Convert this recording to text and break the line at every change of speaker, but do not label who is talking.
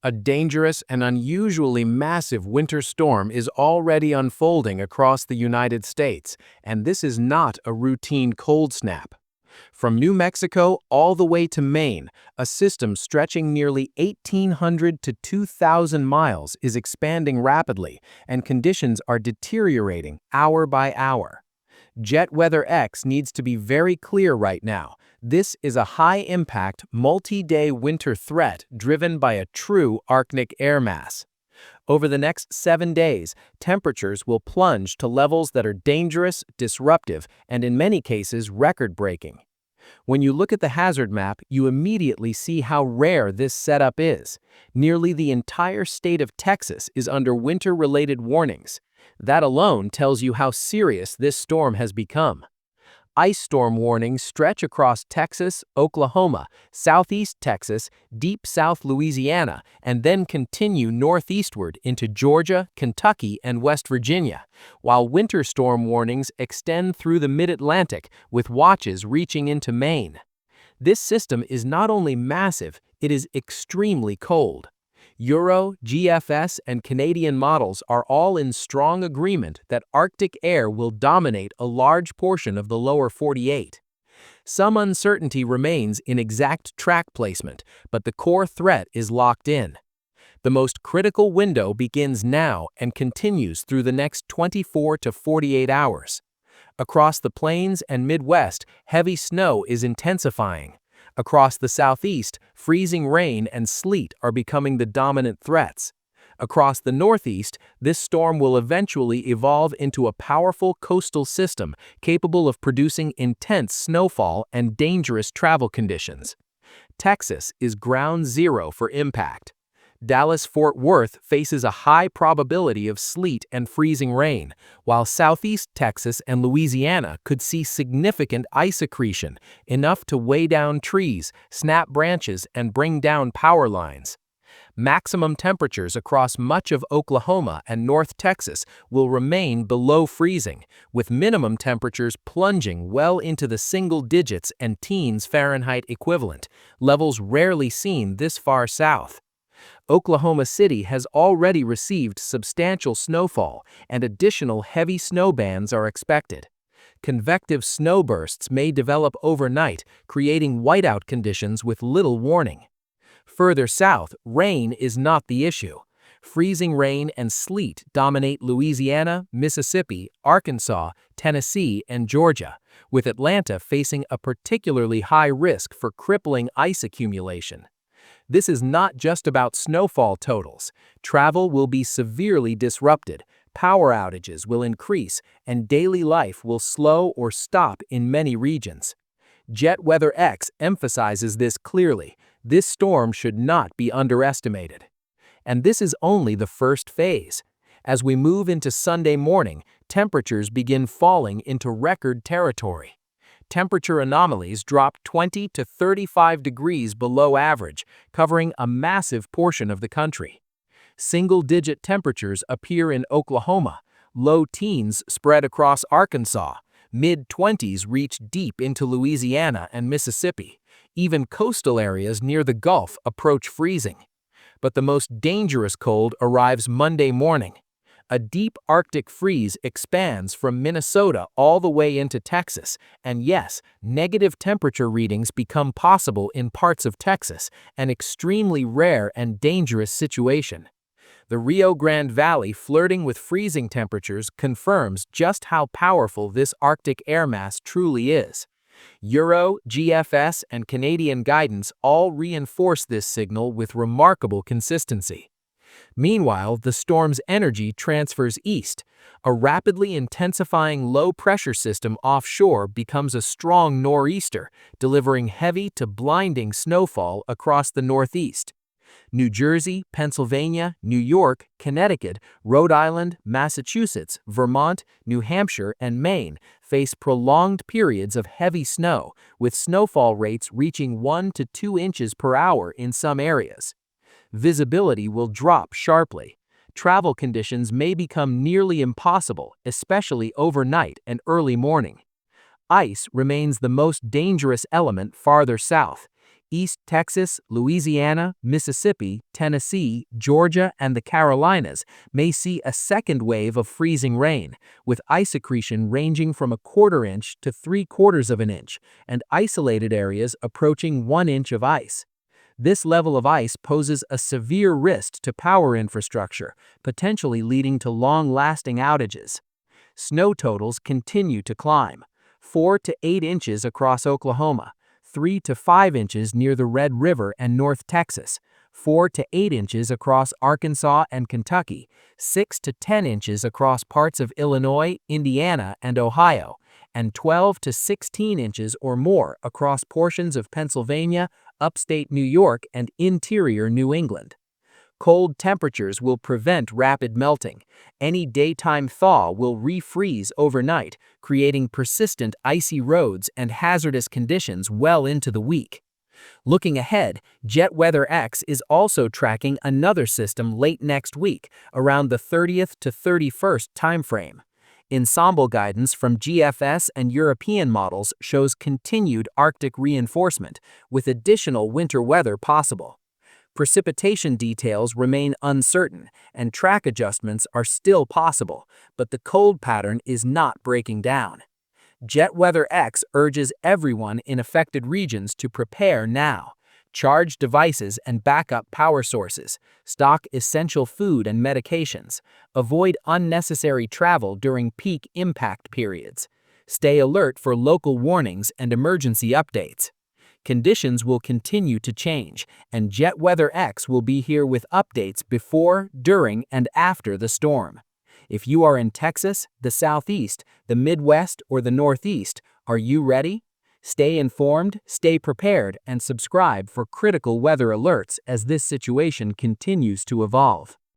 A dangerous and unusually massive winter storm is already unfolding across the United States, and this is not a routine cold snap. From New Mexico all the way to Maine, a system stretching nearly 1,800 to 2,000 miles is expanding rapidly, and conditions are deteriorating hour by hour. Jet Weather X needs to be very clear right now. This is a high-impact, multi-day winter threat driven by a true Arctic air mass. Over the next 7 days, temperatures will plunge to levels that are dangerous, disruptive, and in many cases record-breaking. When you look at the hazard map, you immediately see how rare this setup is. Nearly the entire state of Texas is under winter-related warnings. That alone tells you how serious this storm has become. Ice storm warnings stretch across Texas, Oklahoma, southeast Texas, deep south Louisiana, and then continue northeastward into Georgia, Kentucky, and West Virginia, while winter storm warnings extend through the mid-Atlantic, with watches reaching into Maine. This system is not only massive, it is extremely cold. Euro, GFS, and Canadian models are all in strong agreement that Arctic air will dominate a large portion of the lower 48. Some uncertainty remains in exact track placement, but the core threat is locked in. The most critical window begins now and continues through the next 24 to 48 hours. Across the plains and Midwest, heavy snow is intensifying. Across the southeast, freezing rain and sleet are becoming the dominant threats. Across the northeast, this storm will eventually evolve into a powerful coastal system capable of producing intense snowfall and dangerous travel conditions. Texas is ground zero for impact. Dallas-Fort Worth faces a high probability of sleet and freezing rain, while southeast Texas and Louisiana could see significant ice accretion, enough to weigh down trees, snap branches, and bring down power lines. Maximum temperatures across much of Oklahoma and North Texas will remain below freezing, with minimum temperatures plunging well into the single digits and teens Fahrenheit equivalent, levels rarely seen this far south. Oklahoma City has already received substantial snowfall, and additional heavy snow bands are expected. Convective snowbursts may develop overnight, creating whiteout conditions with little warning. Further south, rain is not the issue. Freezing rain and sleet dominate Louisiana, Mississippi, Arkansas, Tennessee, and Georgia, with Atlanta facing a particularly high risk for crippling ice accumulation. This is not just about snowfall totals. Travel will be severely disrupted, power outages will increase, and daily life will slow or stop in many regions. Jet Weather X emphasizes this clearly. This storm should not be underestimated. And this is only the first phase. As we move into Sunday morning, temperatures begin falling into record territory. Temperature anomalies drop 20 to 35 degrees below average, covering a massive portion of the country. Single-digit temperatures appear in Oklahoma, low teens spread across Arkansas, mid-20s reach deep into Louisiana and Mississippi. Even coastal areas near the Gulf approach freezing. But the most dangerous cold arrives Monday morning. A deep Arctic freeze expands from Minnesota all the way into Texas, and yes, negative temperature readings become possible in parts of Texas, an extremely rare and dangerous situation. The Rio Grande Valley flirting with freezing temperatures confirms just how powerful this Arctic air mass truly is. Euro, GFS, and Canadian guidance all reinforce this signal with remarkable consistency. Meanwhile, the storm's energy transfers east. A rapidly intensifying low-pressure system offshore becomes a strong nor'easter, delivering heavy to blinding snowfall across the northeast. New Jersey, Pennsylvania, New York, Connecticut, Rhode Island, Massachusetts, Vermont, New Hampshire, and Maine face prolonged periods of heavy snow, with snowfall rates reaching 1 to 2 inches per hour in some areas. Visibility will drop sharply. Travel conditions may become nearly impossible, especially overnight and early morning. Ice remains the most dangerous element farther south. East Texas, Louisiana, Mississippi, Tennessee, Georgia, and the Carolinas may see a second wave of freezing rain, with ice accretion ranging from a quarter inch to 3/4 of an inch, and isolated areas approaching 1 inch of ice. This level of ice poses a severe risk to power infrastructure, potentially leading to long-lasting outages. Snow totals continue to climb: 4 to 8 inches across Oklahoma, 3 to 5 inches near the Red River and North Texas, 4 to 8 inches across Arkansas and Kentucky, 6 to 10 inches across parts of Illinois, Indiana, and Ohio, and 12 to 16 inches or more across portions of Pennsylvania, upstate New York, and interior New England. Cold temperatures will prevent rapid melting. Any daytime thaw will refreeze overnight, creating persistent icy roads and hazardous conditions well into the week. Looking ahead, JetWeatherX is also tracking another system late next week, around the 30th to 31st timeframe. Ensemble guidance from GFS and European models shows continued Arctic reinforcement, with additional winter weather possible. Precipitation details remain uncertain, and track adjustments are still possible, but the cold pattern is not breaking down. JetWeatherX urges everyone in affected regions to prepare now. Charge devices and backup power sources. Stock essential food and medications. Avoid unnecessary travel during peak impact periods. Stay alert for local warnings and emergency updates. Conditions will continue to change, and JetWeatherX will be here with updates before, during, and after the storm. If you are in Texas, the Southeast, the Midwest, or the Northeast, are you ready? Stay informed, stay prepared, and subscribe for critical weather alerts as this situation continues to evolve.